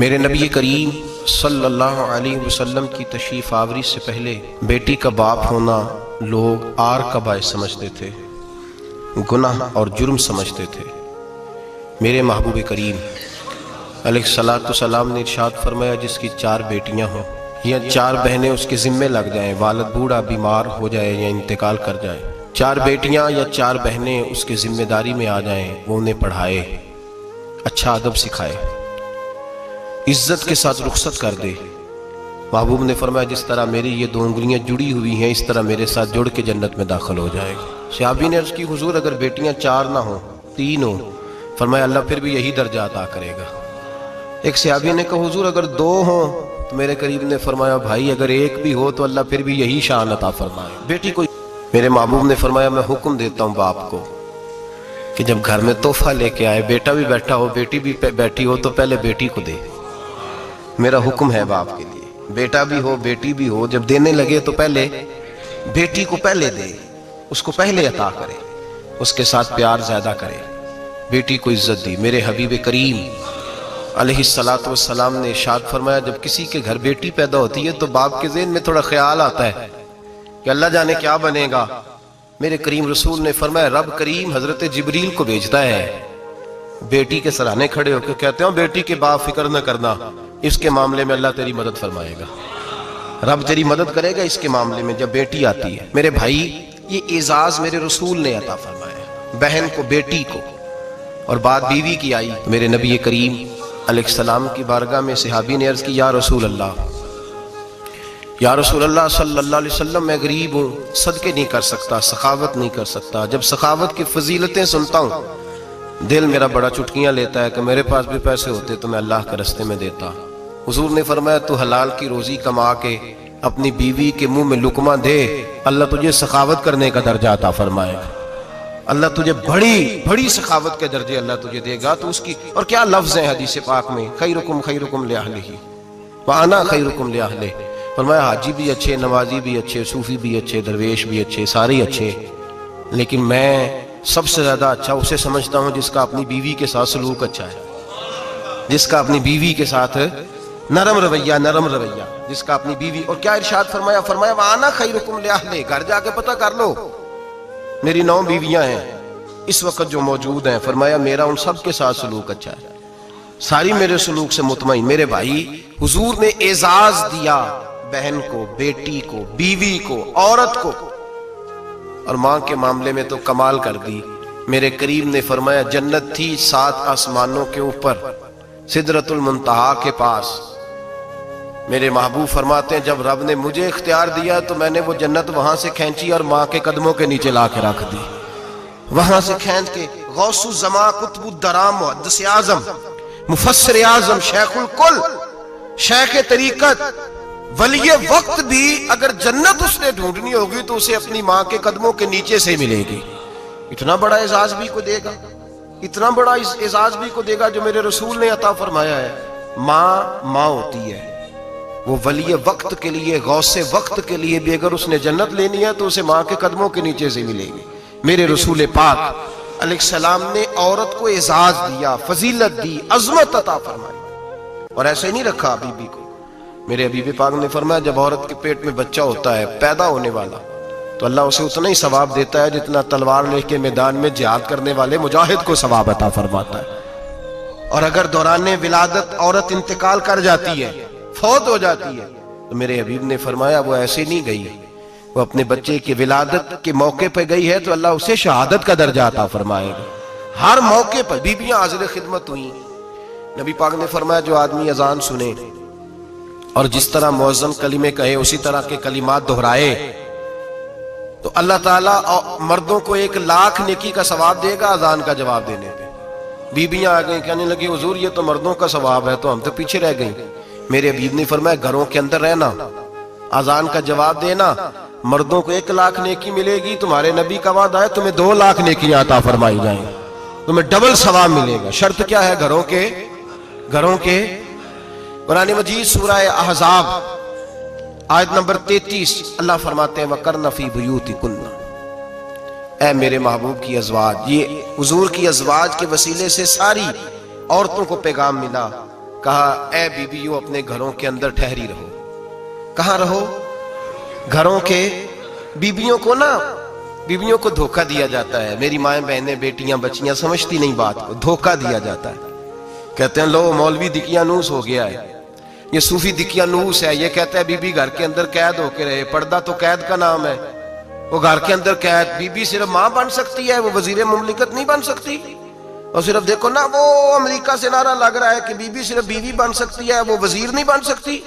میرے نبی کریم صلی اللہ علیہ وسلم کی تشریف آوری سے پہلے بیٹی کا باپ ہونا لوگ آر کا باعث سمجھتے تھے، گناہ اور جرم سمجھتے تھے۔ میرے محبوب کریم علیہ السلام نے ارشاد فرمایا، جس کی 4 بیٹیاں ہوں یا 4 بہنیں اس کے ذمے لگ جائیں، والد بوڑھا بیمار ہو جائے یا انتقال کر جائے، 4 بیٹیاں یا 4 بہنیں اس کے ذمہ داری میں آ جائیں، وہ انہیں پڑھائے، اچھا ادب سکھائے، عزت کے ساتھ رخصت کر دے۔ محبوب نے فرمایا، جس طرح میری یہ 2 انگلیاں جڑی ہوئی ہیں، اس طرح میرے ساتھ جڑ کے جنت میں داخل ہو جائے گا۔ صحابی نے عرض کی، حضور اگر بیٹیاں 4 نہ ہوں 3 ہوں؟ فرمایا اللہ پھر بھی یہی درجہ عطا کرے گا۔ ایک صحابی نے کہا، حضور اگر 2 ہوں؟ تو میرے قریب نے فرمایا، بھائی اگر 1 بھی ہو تو اللہ پھر بھی یہی شان عطا فرمائے۔ بیٹی کو میرے محبوب نے فرمایا، میں حکم دیتا ہوں باپ کو کہ جب گھر میں تحفہ لے کے آئے، بیٹا بھی بیٹھا ہو بیٹی بھی بیٹھی ہو، تو پہلے بیٹی کو دے۔ میرا حکم ہے باپ کے لیے، بیٹا بھی ہو بیٹی بھی ہو، جب دینے لگے تو پہلے بیٹی کو پہلے دے، اس کو پہلے عطا کرے، اس کے ساتھ پیار زیادہ کرے، بیٹی کو عزت دی۔ میرے حبیب کریم علیہ السلام نے ارشاد فرمایا، جب کسی کے گھر بیٹی پیدا ہوتی ہے تو باپ کے ذہن میں تھوڑا خیال آتا ہے کہ اللہ جانے کیا بنے گا۔ میرے کریم رسول نے فرمایا، رب کریم حضرت جبریل کو بھیجتا ہے، بیٹی کے سرانے کھڑے ہو کے کہتے ہیں، بیٹی کے باپ فکر نہ کرنا، اس کے معاملے میں اللہ تیری مدد فرمائے گا، رب تیری مدد کرے گا اس کے معاملے میں جب بیٹی آتی ہے۔ میرے بھائی، یہ اعزاز میرے رسول نے عطا فرمایا، بہن کو بیٹی کو، اور بات بیوی کی آئی تو میرے نبی کریم علیہ السلام کی بارگاہ میں صحابی نے عرض کی، یا رسول اللہ صلی اللہ علیہ وسلم، میں غریب ہوں، صدقے نہیں کر سکتا، سخاوت نہیں کر سکتا۔ جب سخاوت کی فضیلتیں سنتا ہوں دل میرا بڑا چٹکیاں لیتا ہے کہ میرے پاس بھی پیسے ہوتے تو میں اللہ کے راستے میں دیتا۔ حضور نے فرمایا، تو حلال کی روزی کما کے اپنی بیوی کے منہ میں لقمہ دے، اللہ تجھے سخاوت کرنے کا درجہ عطا فرمائے گا، اللہ تجھے بڑی سخاوت کے درجے اللہ تجھے دے گا۔ تو اس کی اور کیا لفظ ہیں حدیث پاک میں، خیرکم لأہلہ وانا خیرکم لأہلہ۔ فرمایا حاجی بھی اچھے، نمازی بھی اچھے، صوفی بھی اچھے، درویش بھی اچھے، سارے اچھے، لیکن میں سب سے زیادہ اچھا اسے سمجھتا ہوں جس کا اپنی بیوی کے ساتھ سلوک اچھا ہے، جس کا اپنی بیوی کے ساتھ نرم رویہ، جس کا اپنی بیوی۔ اور کیا ارشاد فرمایا، وانا خیرکم لأہلہ۔ گھر جا کے پتہ کر لو، میری 9 بیویاں ہیں اس وقت جو موجود ہیں، فرمایا میرا ان سب کے ساتھ سلوک اچھا ہے، ساری میرے سلوک سے مطمئن۔ میرے بھائی، حضور نے اعزاز دیا بہن کو، بیٹی کو، بیوی کو، عورت کو، اور ماں کے معاملے میں تو کمال کر دی۔ میرے کریم نے فرمایا، جنت تھی 7 آسمانوں کے اوپر، سدرۃ المنتہا کے پاس۔ میرے محبوب فرماتے ہیں، جب رب نے مجھے اختیار دیا تو میں نے وہ جنت وہاں سے کھینچی اور ماں کے قدموں کے نیچے لا کے رکھ دی، وہاں سے کھینچ کے۔ غوث الزمان، قطب الدرام، محدث اعظم، مفسر اعظم، شیخ الکل، شیخ طریقت، ولی وقت بھی اگر جنت اس نے ڈھونڈنی ہوگی تو اسے اپنی ماں کے قدموں کے نیچے سے ملے گی۔ اتنا بڑا اعزاز بھی کو دے گا، اتنا بڑا اعزاز بھی کو دے گا جو میرے رسول نے عطا فرمایا ہے۔ ماں ہوتی ہے، وہ ولی وقت کے لیے، غوث وقت کے لیے بھی اگر اس نے جنت لینی ہے تو اسے ماں کے قدموں کے نیچے سے ملے گی۔ میرے رسول پاک علیہ السلام نے عورت کو اعزاز دیا، فضیلت دی، عظمت عطا فرمائی، اور ایسے نہیں رکھا بیوی کو۔ میرے حبیب پاک نے فرمایا، جب عورت کے پیٹ میں بچہ ہوتا ہے پیدا ہونے والا، تو اللہ اسے اتنا ہی ثواب دیتا ہے جتنا تلوار لے کے میدان میں جہاد کرنے والے مجاہد کو ثواب عطا فرماتا ہے۔ اور اگر دوران ولادت عورت انتقال کر جاتی ہے، فوت ہو جاتی ہے، تو میرے حبیب نے فرمایا وہ ایسے نہیں گئی، وہ اپنے بچے کی ولادت کے موقع پہ گئی ہے تو اللہ اسے شہادت کا درجہ عطا فرمائے گا۔ ہر موقع پر بیویاں حاضر خدمت ہوئیں۔ نبی پاک نے فرمایا، جو آدمی اذان سنے اور جس طرح مؤذن کلمے کہے اسی طرح کے کلمات دہرائے تو اللہ تعالیٰ مردوں کو 1,00,000 نیکی کا ثواب دے گا اذان کا جواب دینے پہ۔ بیویاں آ گئیں، کہنے لگی، حضور یہ تو مردوں کا ثواب ہے، تو ہم تو پیچھے رہ گئیں۔ میرے حبیب نے فرمایا، گھروں کے اندر رہنا، اذان کا جواب دینا، مردوں کو 1,00,000 نیکی ملے گی، تمہارے نبی کا وعدہ ہے تمہیں 2,00,000 نیکیاں عطا فرمائی جائیں، تمہیں ڈبل ثواب ملے گا۔ شرط کیا ہے؟ گھروں کے قرآن مجید سورہ احزاب آیت نمبر 33 اللہ فرماتے ہیں، وَقَرْنَ فِي بُيُوتِكُنَّ۔ اے میرے محبوب کی ازواج، یہ حضور کی ازواج کے وسیلے سے ساری عورتوں کو پیغام ملا، کہا اے بیویوں اپنے گھروں کے اندر ٹھہری رہو. کہاں رہو؟ گھروں کے. بیویوں کو دھوکہ دیا جاتا ہے. میری مائیں بہنیں بیٹیاں بچیاں سمجھتی نہیں بات کو, دھوکہ دیا جاتا ہے. کہتے ہیں لو مولوی دقیانوس ہو گیا ہے, یہ صوفی دقیانوس ہے, یہ کہتا ہے بی بی گھر کے اندر قید ہو کے رہے. پردہ تو قید کا نام ہے, وہ گھر کے اندر قید. بی بی صرف ماں بن سکتی ہے, وہ وزیر مملکت نہیں بن سکتی. اور صرف دیکھو نا وہ امریکہ سے نعرہ لگ رہا ہے کہ بی بی صرف بیوی بن سکتی ہے, وہ وزیر نہیں بن سکتی.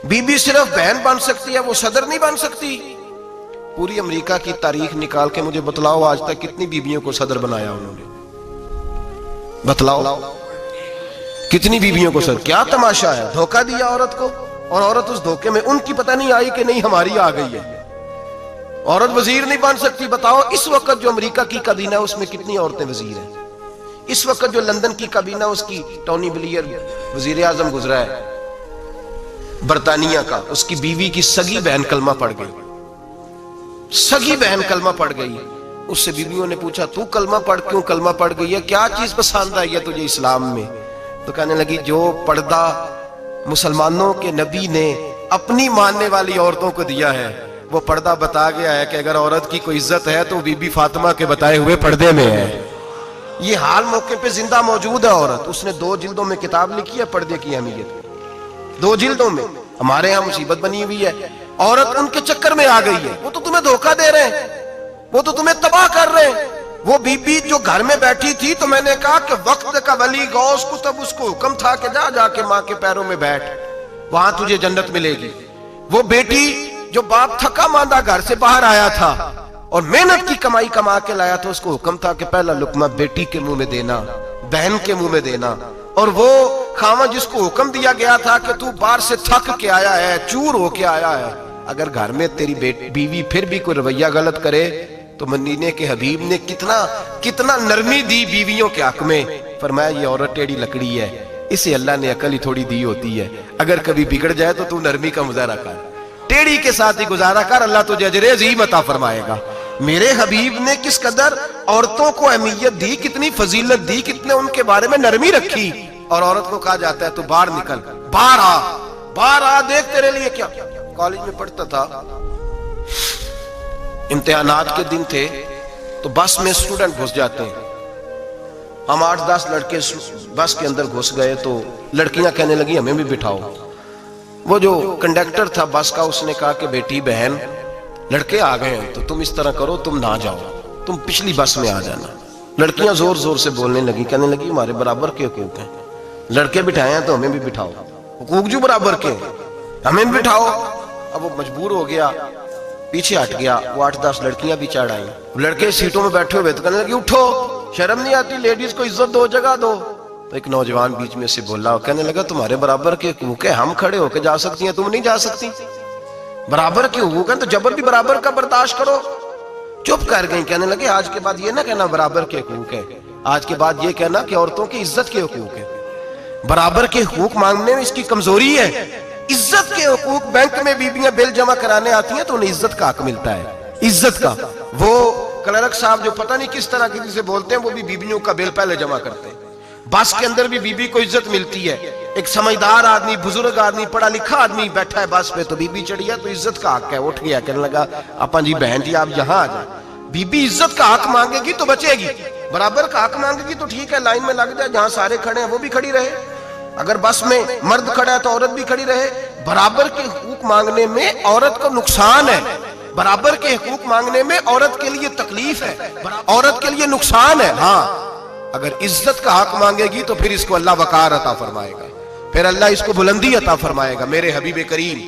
بی بی صرف بہن بن سکتی ہے, وہ صدر نہیں بن سکتی. پوری امریکہ کی تاریخ نکال کے مجھے بتلاؤ آج تک کتنی بیویوں کو صدر بنایا انہوں نے؟ بتلاؤ کتنی بیویوں کو صدر. کیا تماشا ہے, دھوکہ دیا عورت کو, اور عورت اس دھوکے میں ان کی پتہ نہیں آئی کہ نہیں ہماری آ گئی ہے. عورت وزیر نہیں بن سکتی. بتاؤ اس وقت جو امریکہ کی کابینہ ہے اس میں کتنی عورتیں وزیر ہیں؟ اس وقت جو لندن کی کابینہ اس کی ٹونی بلیئر وزیر اعظم گزرا ہے برطانیہ کا, اس کی بیوی کی سگی بہن کلمہ پڑھ گئی. سگی بہن کلمہ پڑھ گئی. اس سے بیویوں نے پوچھا تو کلمہ پڑھ کیوں کلمہ پڑھ گئی ہے, کیا چیز پسند آئی ہے تجھے اسلام میں؟ تو کہنے لگی جو پردہ مسلمانوں کے نبی نے اپنی ماننے والی عورتوں کو دیا ہے وہ پردہ بتا گیا ہے کہ اگر عورت کی کوئی عزت ہے تو بی بی فاطمہ کے بتائے ہوئے پردے میں ہے. یہ حال موقع پہ زندہ موجود ہے عورت. اس نے 2 جلدوں میں کتاب لکھی ہے پردے کی اہمیت, 2 جلدوں میں. ہمارے ہاں مصیبت بنی ہوئی ہے, عورت ان کے چکر میں آ گئی ہے. وہ تو تمہیں دھوکہ دے رہے ہیں, وہ تو تمہیں تباہ کر رہے ہیں. وہ بی بی جو گھر میں بیٹھی تھی تو میں نے کہا کہ وقت کا ولی غوث کو تب اس کو حکم تھا کہ جا کے ماں کے پیروں میں بیٹھ, وہاں تجھے جنت ملے گی. وہ بیٹی جو باپ تھکا ماندہ گھر سے باہر آیا تھا اور محنت کی کمائی کما کے لایا تھا, اس کو حکم تھا کہ پہلا لقمہ بیٹی کے منہ میں دینا, بہن کے منہ میں دینا. اور وہ خاوند جس کو حکم دیا گیا تھا کہ تو باہر سے تھک کے آیا ہے, چور ہو کے آیا ہے, اگر گھر میں تیری بیوی پھر بھی کوئی رویہ غلط کرے تو مدینے کے حبیب نے کتنا نرمی دی بیویوں کے حق میں. فرمایا یہ عورت ٹیڑھی لکڑی ہے, اسے اللہ نے عقل ہی تھوڑی دی ہوتی ہے, اگر کبھی بگڑ جائے تو نرمی کا مظاہرہ کر, ٹیڑھی کے ساتھ ہی گزارا کر, اللہ تجھے اجر عظیم عطا فرمائے گا. میرے حبیب نے کس قدر عورتوں کو اہمیت دی, کتنی فضیلت دی, کتنے ان کے بارے میں نرمی رکھی. اور عورت کو کہا جاتا ہے تو باہر نکل, باہر آ دیکھ تیرے لیے کیا. کالج میں پڑھتا تھا, امتحانات کے دن تھے تو بس میں اسٹوڈنٹ گھس جاتے ہیں. ہم 8-10 لڑکے بس کے اندر گھس گئے تو لڑکیاں کہنے لگی ہمیں بھی بٹھاؤ. وہ جو کنڈکٹر تھا بس کا اس نے کہا کہ بیٹی بہن لڑکے آ گئے ہیں تو تم اس طرح کرو, تم نہ جاؤ, تم پچھلی بس میں آ جانا. لڑکیاں زور زور سے بولنے لگی, کہنے لگی ہمارے برابر کے حقوق ہیں, لڑکے بٹھائے ہیں تو ہمیں بھی بٹھاؤ, حقوق جو برابر کے ہمیں بھی بٹھاؤ. اب وہ مجبور ہو گیا, پیچھے ہٹ گیا. وہ 8-10 لڑکیاں بھی چڑھ آئیں. لڑکے سیٹوں میں بیٹھے ہوئے تو کہنے لگی اٹھو, شرم نہیں آتی, لیڈیز کو عزت دو, جگہ دو. تو ایک نوجوان بیچ میں سے بولا, کہنے لگا تمہارے برابر کے حقوق ہیں, ہم کھڑے ہو کے جا سکتی ہیں, تم نہیں جا سکتی. برابر کے حقوق ہیں تو جبر بھی برابر کا برداشت کرو. چپ کر گئیں. کہنے لگے آج کے بعد یہ نہ کہنا برابر کے حقوق ہیں, آج کے بعد یہ کہنا کہ عورتوں کی عزت کے حقوق ہیں. برابر کے حقوق مانگنے میں اس کی کمزوری ہے. عزت کے حقوق, بینک میں بیویاں بل جمع کرانے آتی ہیں تو انہیں عزت کا حق ملتا ہے, عزت کا. وہ کلرک صاحب جو پتہ نہیں کس طرح کسی سے بولتے ہیں وہ بھی بیویوں کا بل پہلے جمع کرتے ہیں. بس کے اندر بھی بیوی کو عزت ملتی ہے. ایک سمجھدار آدمی, بزرگ آدمی, پڑھا لکھا آدمی بیٹھا ہے بس پہ تو بیوی چڑھی ہے تو عزت کا حق ہے. اٹھ گیا, کہنے لگا اپا جی بہن جی آپ یہاں آ جائیں. بیوی عزت کا حق مانگے گی تو بچے گی, برابر کا حق مانگے گی تو ٹھیک ہے لائن میں لگ جائے, جہاں سارے کھڑے ہیں وہ بھی کھڑی رہے. اگر بس میں مرد کھڑا ہے تو عورت بھی کھڑی رہے. برابر کے حقوق مانگنے میں عورت کو نقصان ہے, برابر کے حقوق مانگنے میں عورت کے لیے تکلیف ہے, عورت کے لیے نقصان ہے. ہاں اگر عزت کا حق مانگے گی تو پھر اس کو اللہ وقار عطا فرمائے گا, پھر اللہ اس کو بلندی عطا فرمائے گا. میرے حبیب کریم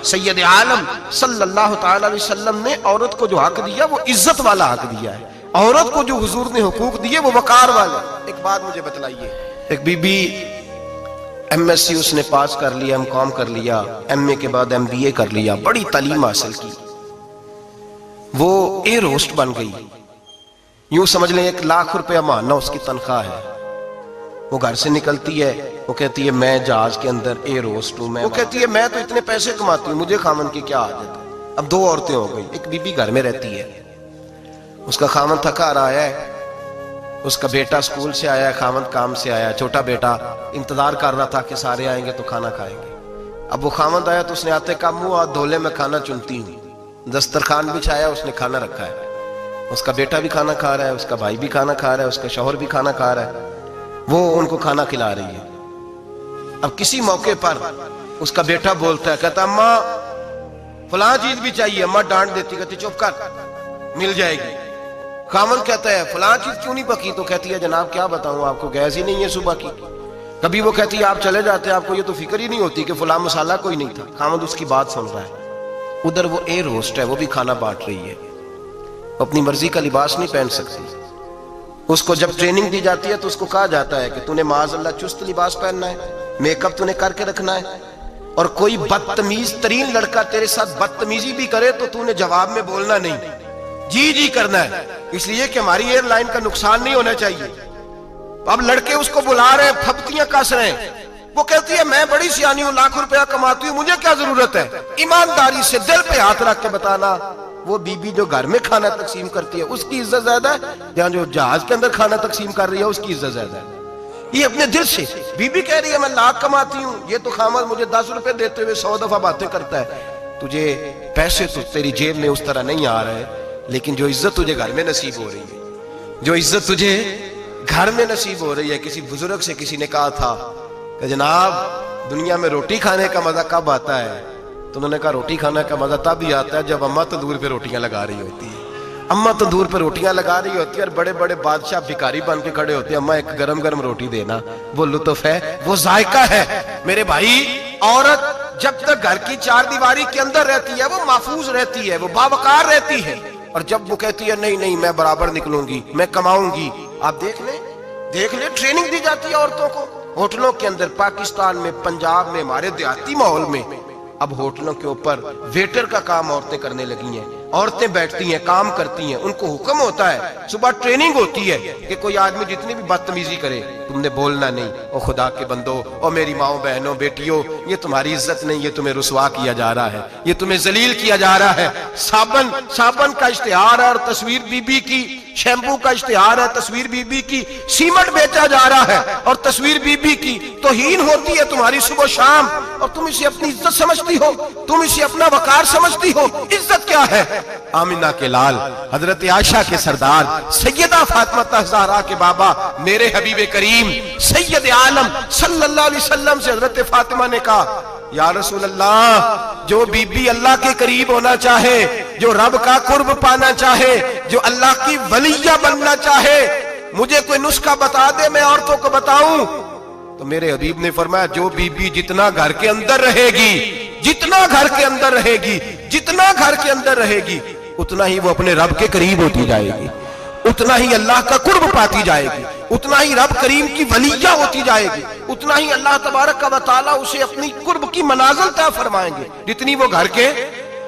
سید عالم صلی اللہ تعالی علیہ وسلم نے عورت کو جو حق دیا وہ عزت والا حق دیا ہے. عورت کو جو حضور نے حقوق دیے وہ وقار والے. ایک بات مجھے بتلائیے, ایک B B M S C اس نے پاس کر لیا, ایم کام کر لیا, ایم اے کے بعد ایم بی اے کر لیا, بڑی تعلیم حاصل کی, وہ ایئر ہوسٹ بن گئی. یوں سمجھ لیں 1 لاکھ روپیہ ماہانہ اس کی تنخواہ ہے. وہ گھر سے نکلتی ہے, وہ کہتی ہے میں جہاز کے اندر ایئر ہوسٹ ہوں. وہ کہتی ہے میں تو اتنے پیسے کماتی ہوں, مجھے خامن کی کیا عادت ہے. اب 2 عورتیں ہو گئی. ایک بی بی گھر میں رہتی ہے, اس کا خامن تھکا رہا ہے, اس کا بیٹا اسکول سے آیا، خامند کام سے آیا، چھوٹا بیٹا انتظار کر رہا تھا کہ سارے آئیں گے تو کھانا کھائیں گے۔ اب وہ خامند آیا تو اس نے آتے کہا منہ ہاتھ دھولے میں کھانا چنتی ہوں۔ دسترخوان بچھایا، اس نے کھانا رکھا ہے، اس کا بیٹا بھی کھانا کھا رہا ہے، اس کا بھائی بھی کھانا کھا رہا ہے، اس کا شوہر بھی کھانا کھا رہا ہے، وہ ان کو کھانا کھلا رہی ہے۔ اب کسی موقع پر اس کا بیٹا بولتا ہے، کہتا اماں فلاں چیز بھی چاہیے، اماں ڈانٹ دیتی، کہتی چپ کر مل جائے گی۔ خامند کہتا ہے فلاں چیز کیوں نہیں پکی؟ تو کہتی ہے جناب کیا بتاؤں آپ کو، گیس ہی نہیں ہے صبح کی۔ کبھی وہ کہتی ہے آپ چلے جاتے ہیں، آپ کو یہ تو فکر ہی نہیں ہوتی کہ فلاں مسالہ کوئی نہیں تھا۔ خامند اس کی بات سن رہا ہے، ادھر وہ ایئر ہوسٹ ہے، وہ بھی کھانا بانٹ رہی ہے، وہ اپنی مرضی کا لباس نہیں پہن سکتی۔ اس کو جب ٹریننگ دی جاتی ہے تو اس کو کہا جاتا ہے کہ تو نے معاذ اللہ چست لباس پہننا ہے، میک اپ تو نے کر کے رکھنا ہے، اور کوئی بدتمیز ترین لڑکا تیرے ساتھ بدتمیزی بھی کرے تو نے جواب میں بولنا نہیں، جی جی کرنا ہے، اس لیے کہ ہماری ایئر لائن کا نقصان نہیں ہونا چاہیے۔ اب لڑکے اس کو بلا رہے ہیں، پھپتیاں کس رہے ہیں، وہ کہتی ہے میں بڑی سیانی ہوں، لاکھ روپیہ کماتی ہوں، مجھے کیا ضرورت ہے؟ ایمانداری سے دل پہ ہاتھ رکھ کے بتانا، وہ بی بی جو گھر میں کھانا تقسیم کرتی ہے اس کی عزت زیادہ ہے یا جو جہاز کے اندر کھانا تقسیم کر رہی ہے اس کی عزت زیادہ ہے؟ یہ اپنے دل سے بی بی کہہ رہی ہے میں لاکھ کماتی ہوں، یہ تو خامد مجھے 10 روپے دیتے ہوئے 100 دفعہ باتیں کرتا ہے، تجھے پیسے تو تیری جیب میں اس طرح نہیں آ رہے، لیکن جو عزت تجھے گھر میں نصیب ہو رہی ہے، جو عزت تجھے گھر میں نصیب ہو رہی ہے۔ کسی بزرگ سے کسی نے کہا تھا کہ جناب دنیا میں روٹی کھانے کا مزہ کب آتا ہے؟ تو انہوں نے کہا روٹی کھانے کا مزہ تب ہی آتا ہے جب اماں تندور پہ روٹیاں لگا رہی ہوتی ہے۔ اماں تندور پہ روٹیاں لگا رہی ہوتی ہے اور بڑے بڑے بادشاہ بھکاری بن کے کھڑے ہوتے ہیں، اماں ایک گرم گرم روٹی دینا، وہ لطف ہے، وہ ذائقہ ہے۔ میرے بھائی، عورت جب تک گھر کی چار دیواری کے اندر رہتی ہے وہ محفوظ رہتی ہے، وہ باوقار رہتی ہے، اور جب وہ کہتی ہے نہیں نہیں میں برابر نکلوں گی، میں کماؤں گی، آپ دیکھ لیں ٹریننگ دی جاتی ہے عورتوں کو ہوٹلوں کے اندر، پاکستان میں، پنجاب میں، ہمارے دیہاتی ماحول میں اب ہوٹلوں کے اوپر ویٹر کا کام عورتیں کرنے لگی ہیں، عورتیں بیٹھتی ہیں، کام کرتی ہیں، ان کو حکم ہوتا ہے، صبح ٹریننگ ہوتی ہے کہ کوئی آدمی جتنی بھی بدتمیزی کرے تم نے بولنا نہیں، او خدا کے بندو، او میری ماؤں بہنوں بیٹیوں، یہ تمہاری عزت نہیں، یہ تمہیں رسوا کیا جا رہا ہے، یہ تمہیں ذلیل کیا جا رہا ہے۔ صابن کا اشتہار ہے اور تصویر بی بی کی، شیمپو کا اشتہار ہے، تصویر بی بی کی، سیمنٹ بیچا جا رہا ہے اور تصویر بی بی کی، توہین ہوتی ہے تمہاری صبح و شام، اور تم اسے اپنی عزت سمجھتی ہو، تم اسے اپنا وقار سمجھتی ہو۔ عزت کیا ہے؟ آمنہ کے لال، حضرت عائشہ کے سردار، سیدہ فاطمہ زہرا کے بابا، میرے حبیب کریم سید عالم صلی اللہ علیہ وسلم سے حضرت فاطمہ نے کہا یا رسول اللہ، جو بی بی اللہ کے قریب ہونا چاہے، جو رب کا قرب پانا چاہے، جو اللہ کی ولیہ بننا چاہے، مجھے کوئی نسخہ بتا دے میں عورتوں کو بتاؤں۔ تو میرے حبیب نے فرمایا جو بی بی جتنا گھر کے اندر رہے گی، جتنا گھر کے اندر رہے گی، جتنا گھر کے اندر رہے گی، اتنا ہی وہ اپنے رب کے قریب ہوتی جائے گی، اتنا ہی اللہ کا قرب پاتی جائے گی، اتنا ہی رب کریم کی ولیہ ہوتی جائے گی، اتنا ہی اللہ تبارک و تعالیٰ اسے اپنی قرب کی منازل طے فرمائیں گے۔ جتنی وہ گھر کے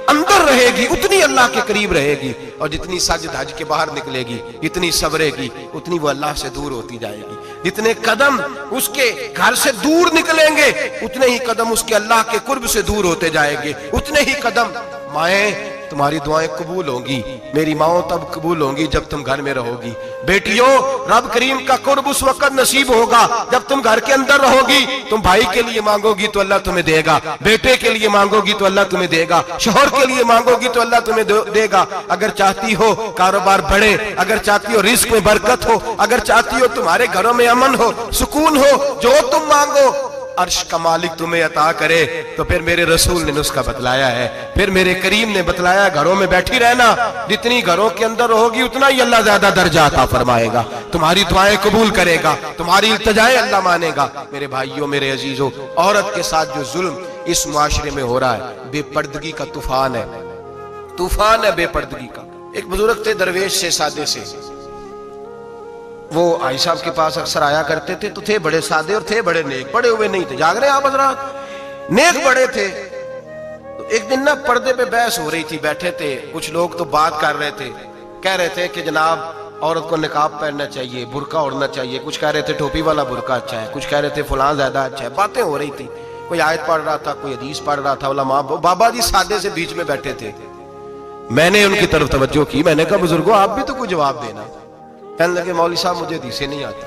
اندر رہے گی اتنی اللہ کے قریب رہے گی، اور جتنی سج دھج کے باہر نکلے گی، جتنی صبرے گی، اتنی وہ اللہ سے دور ہوتی جائے گی۔ جتنے قدم اس کے گھر سے دور نکلیں گے اتنے ہی قدم اس کے اللہ کے قرب سے دور ہوتے جائیں گے، اتنے ہی قدم۔ مائیں تمہاری دعائیں قبول ہوں گی، میری ماؤں تب قبول ہوں گی جب تم گھر میں رہو گی۔ بیٹیوں، رب کریم کا قرب اس وقت نصیب ہوگا جب تم گھر کے اندر رہو گی۔ تم بھائی کے لیے مانگو گی تو اللہ تمہیں دے گا، بیٹے کے لیے مانگو گی تو اللہ تمہیں دے گا، شوہر کے لیے مانگو گی تو اللہ تمہیں دے گا۔ اگر چاہتی ہو کاروبار بڑھے، اگر چاہتی ہو رزق میں برکت ہو، اگر چاہتی ہو تمہارے گھروں میں امن ہو، سکون ہو، جو تم مانگو عرش کا مالک تمہیں عطا کرے۔ تو پھر میرے رسول نے نسخہ بتلایا ہے، پھر میرے کریم نے بتلایا، گھروں میں بیٹھی رہنا، جتنی گھروں کے اندر ہوگی اتنا ہی اللہ زیادہ درجہ عطا فرمائے گا، تمہاری دعائیں قبول کرے گا، تمہاری التجائیں اللہ مانے گا۔ میرے بھائیوں، میرے عزیزوں، عورت کے ساتھ جو ظلم اس معاشرے میں ہو رہا ہے، بے پردگی کا طوفان ہے، طوفان ہے بے پردگی کا۔ ایک بزرگ تھے درویش سے، سادے سے، وہ آئی صاحب کے پاس اکثر آیا کرتے تھے، تو تھے بڑے سادے اور تھے بڑے نیک، پڑے ہوئے نہیں تھے، جاگ رہے ہیں آپ حضرات، نیک بڑے تھے۔ تو ایک دن نا پردے پہ بحث ہو رہی تھی، بیٹھے تھے کچھ لوگ تو بات کر رہے تھے، کہہ رہے تھے کہ جناب عورت کو نقاب پہننا چاہیے، برقع اوڑھنا چاہیے، کچھ کہہ رہے تھے ٹوپی والا برقع اچھا ہے، کچھ کہہ رہے تھے فلاں زیادہ اچھا ہے، باتیں ہو رہی تھی، کوئی آیت پڑھ رہا تھا، کوئی حدیث پڑھ رہا تھا، علماء بابا جی سادے سے بیچ میں بیٹھے تھے۔ میں نے ان کی طرف توجہ کی، میں نے کہا بزرگوں آپ بھی تو کوئی جواب دینا کہنے لگے مولوی صاحب مجھے حدیثیں نہیں آتی.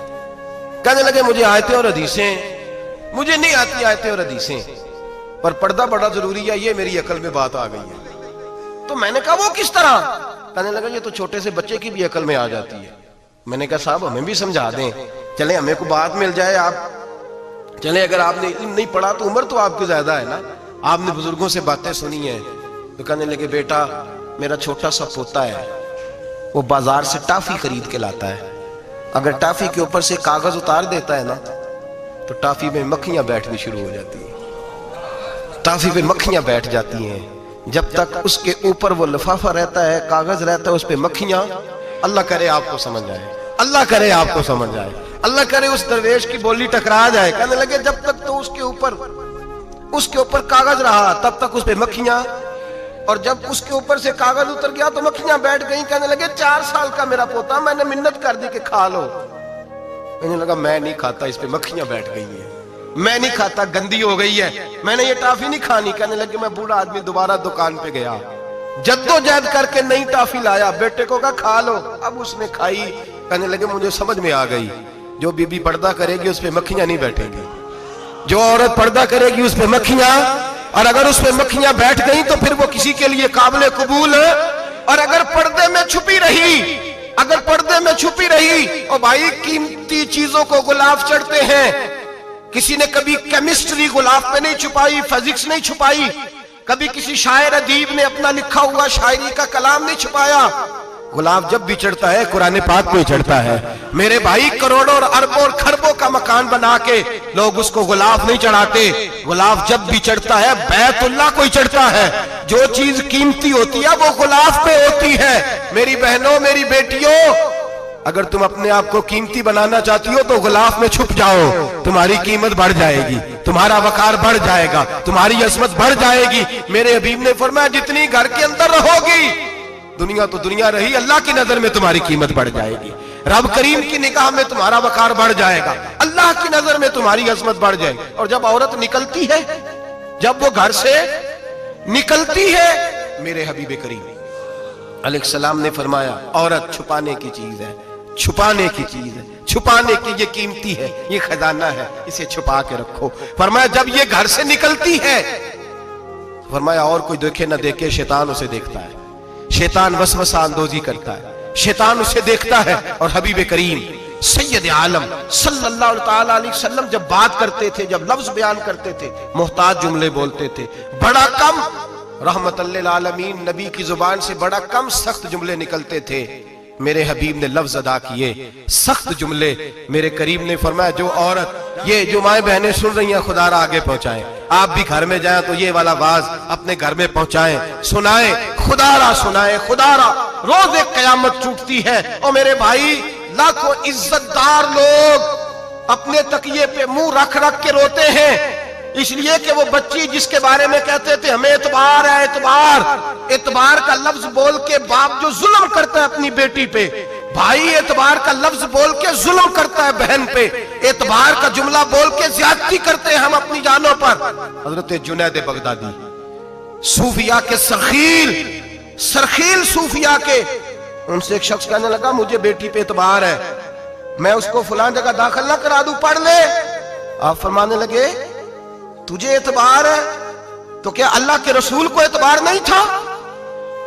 کہنے لگے مجھے آیتیں اور حدیثیں مجھے نہیں آتی آیتیں اور حدیثیں، پر پردہ بڑا ضروری ہے، یہ میری عقل میں بات آ گئی ہے. تو میں نے کہا وہ کس طرح؟ کہنے لگا یہ تو چھوٹے سے بچے کی بھی عقل میں آ جاتی ہے. میں نے کہا صاحب ہمیں بھی سمجھا دیں، چلیں ہمیں کو بات مل جائے. آپ چلیں اگر آپ نے علم نہیں پڑھا تو عمر تو آپ کو زیادہ ہے نا، آپ نے بزرگوں سے باتیں سنی ہیں. تو کہنے لگے بیٹا میرا چھوٹا سا پوتا ہے، وہ بازار سے ٹافی خرید کے لاتا ہے. اگر ٹافی کے اوپر سے کاغذ اتار دیتا ہے نا تو ٹافی میں مکھیاں بیٹھنی شروع ہو جاتی ہیں. ٹافی پہ مکھیاں بیٹھ جاتی ہیں. جب تک اس کے اوپر وہ لفافہ رہتا ہے، کاغذ رہتا ہے، اس پہ مکھیاں. اللہ کرے آپ کو سمجھ آئے، اللہ کرے آپ کو سمجھ آئے، اللہ کرے اس درویش کی بولی ٹکرا جائے. کہنے لگے جب تک تو اس کے اوپر کاغذ رہا تب تک اس پہ مکھیاں، اور جب اس کے اوپر سے کاغذ اتر گیا تو مکھیاں بیٹھ گئیں. کہنے لگے 4 سال کا میرا پوتا، میں نے منت کر دی کہ کھا لو. کہنے لگا میں نہیں کھاتا، اس پہ مکھیاں بیٹھ گئی ہیں، میں نہیں کھاتا، گندی ہو گئی ہے، میں نے یہ ٹافی نہیں کھانی. کہنے لگے میں بوڑھا آدمی دوبارہ دکان پہ گیا، جدوجہد کر کے نئی ٹافی لایا، بیٹے کو کہا کھا لو. اب اس نے کھائی. کہنے لگے مجھے سمجھ میں آ گئی، جو بی بی پردہ کرے گی اس پہ مکھیاں نہیں بیٹھیں گی، جو عورت پردہ کرے گی اس پہ مکھیاں، اور اگر اس پہ مکھیاں بیٹھ گئیں تو پھر وہ کسی کے لیے قابل قبول ہے. اور اگر پردے میں چھپی رہی اور بھائی قیمتی چیزوں کو غلاف چڑھتے ہیں. کسی نے کبھی کیمسٹری غلاف پہ نہیں چھپائی، فزکس نہیں چھپائی، کبھی کسی شاعر ادیب نے اپنا لکھا ہوا شاعری کا کلام نہیں چھپایا. غلاف جب بھی چڑھتا ہے قرآن پاک کو ہی چڑھتا ہے. میرے بھائی کروڑوں اور اربوں اور خربوں کا مکان بنا کے لوگ اس کو غلاف نہیں چڑھاتے. غلاف جب بھی چڑھتا ہے بیت اللہ کو ہی چڑھتا ہے. جو چیز قیمتی ہوتی ہے وہ غلاف پہ ہوتی ہے. میری بہنوں، میری بیٹیوں، اگر تم اپنے آپ کو قیمتی بنانا چاہتی ہو تو غلاف میں چھپ جاؤ، تمہاری قیمت بڑھ جائے گی، تمہارا وقار بڑھ جائے گا، تمہاری عظمت بڑھ جائے گی. میرے حبیب نے فرمایا جتنی گھر کے اندر رہو گی، دنیا تو دنیا رہی، اللہ کی نظر میں تمہاری قیمت بڑھ جائے گی، رب کریم کی نگاہ میں تمہارا وقار بڑھ جائے گا، اللہ کی نظر میں تمہاری عظمت بڑھ جائے گی. اور جب عورت نکلتی ہے، جب وہ گھر سے نکلتی ہے، میرے حبیب کریم علیہ السلام نے فرمایا عورت چھپانے کی چیز ہے، چھپانے کی چیز ہے، چھپانے کی، یہ قیمتی ہے، یہ خزانہ ہے، اسے چھپا کے رکھو. فرمایا جب یہ گھر سے نکلتی ہے، فرمایا اور کوئی دیکھے نہ دیکھے، شیطان اسے دیکھتا ہے، شیطان وسوسہ اندوزی کرتا ہے، شیطان اسے دیکھتا ہے. اور حبیب کریم سید عالم صلی اللہ علیہ وسلم جب بات کرتے تھے، جب لفظ بیان کرتے تھے، محتاج جملے بولتے تھے، بڑا کم، رحمت للعالمین نبی کی زبان سے بڑا کم سخت جملے نکلتے تھے. میرے حبیب نے لفظ ادا کیے سخت جملے. میرے کریم نے فرمایا جو عورت، یہ جو مائیں بہنیں سن رہی ہیں خدا را آگے پہنچائیں، آپ بھی گھر میں جائیں تو یہ والا واز اپنے گھر میں پہنچائیں، سنائیں، خدا را سنائیں، خدا را. روز ایک قیامت ٹوٹتی ہے اور میرے بھائی لاکھوں عزت دار لوگ اپنے تکیے پہ منہ رکھ رکھ کے روتے ہیں، اس لیے کہ وہ بچی جس کے بارے میں کہتے تھے ہمیں اعتبار ہے، اعتبار کا لفظ بول کے باپ جو ظلم کرتا ہے اپنی بیٹی پہ، بھائی اعتبار کا لفظ بول کے ظلم کرتا ہے بہن پہ، اعتبار کا جملہ بول کے زیادتی کرتے ہیں ہم اپنی جانوں پر. حضرت جنید بغدادی صوفیاء کے سرخیل صوفیاء کے، ان سے ایک شخص کہنے لگا مجھے بیٹی پہ اعتبار ہے، میں اس کو فلاں جگہ داخل نہ کرا دوں، پڑھ لے. آپ فرمانے لگے تجھے اعتبار ہے تو کیا اللہ کے رسول کو اعتبار نہیں تھا؟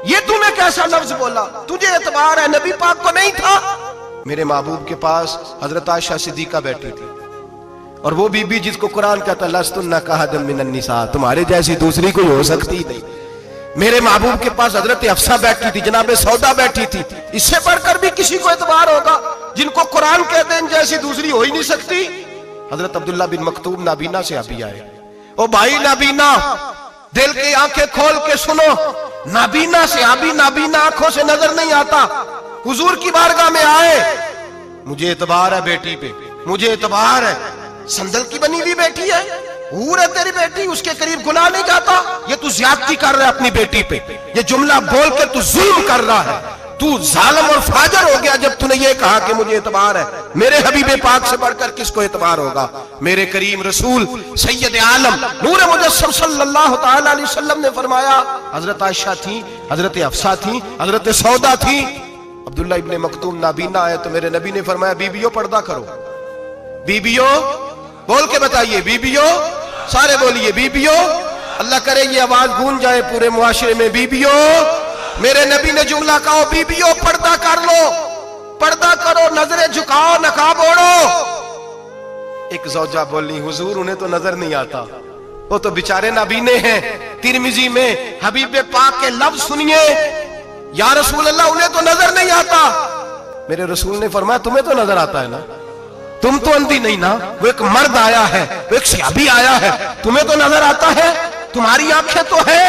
یہ تو نے کیسا لفظ بولا؟ تجھے اعتبار ہے، نبی پاک کو نہیں تھا؟ میرے محبوب کے پاس حضرت عائشہ صدیقہ بیٹھی تھی، اور وہ بی بی جس کو قرآن کہتا لستن کاحد من النساء، تمہارے جیسی دوسری کوئی ہو سکتی نہیں. میرے محبوب کے پاس حضرت حفصہ بیٹھی تھی، جناب سودا بیٹھی تھی. اس سے بڑھ کر بھی کسی کو اعتبار ہوگا جن کو قرآن کہتے ہیں ان جیسی دوسری ہو ہی نہیں سکتی. حضرت عبداللہ بن مکتوم نابینا سے ابھی آئے. او بھائی نابینا، دل کی آنکھیں کھول کے سنو، نابینا سے ابھی نابینا آنکھوں سے نظر نہیں آتا، حضور کی بارگاہ میں آئے، مجھے اعتبار ہے بیٹی پہ، مجھے اعتبار ہے. سندل کی بنی ہوئی بیٹی ہے، حور ہے تیری بیٹی، اس کے قریب گناہ نہیں جاتا. یہ تو زیادتی کر رہا ہے اپنی بیٹی پہ، یہ جملہ بول کے تو ظلم کر رہا ہے، تو ظالم اور فاجر ہو گیا جب تو نے یہ کہا کہ مجھے اعتبار ہے. میرے حبیب پاک سے بڑھ کر کس کو اعتبار ہوگا؟ میرے کریم رسول سید عالم نور مجسم صلی اللہ تعالی علیہ وسلم نے فرمایا حضرت عائشہ تھی، حضرت حفصہ تھی، حضرت سودا تھی. عبداللہ ابن مکتوم نابینا آئے تو میرے نبی نے فرمایا بیبیوں پردہ کرو. بیبیوں بول کے بتائیے, بیبیوں سارے بولیے, بیبیوں. اللہ کرے یہ آواز گونج جائے پورے معاشرے میں, بیبیوں. میرے نبی نے جملہ کہا, بیبیوں پردہ کر لو, پردہ کرو, نظریں جھکاؤ, نقاب اوڑھو. ایک زوجہ بولی, حضور انہیں تو نظر نہیں آتا, وہ تو بیچارے نابینے ہیں. ترمذی میں حبیب پاک کے لفظ سنیے, یا رسول اللہ انہیں تو نظر نہیں آتا. میرے رسول نے فرمایا تمہیں تو نظر آتا ہے نا, تم تو اندھی نہیں نا, وہ ایک مرد آیا ہے, وہ ایک صحابی آیا ہے, تمہیں تو نظر آتا ہے, تمہاری آنکھیں تو ہے,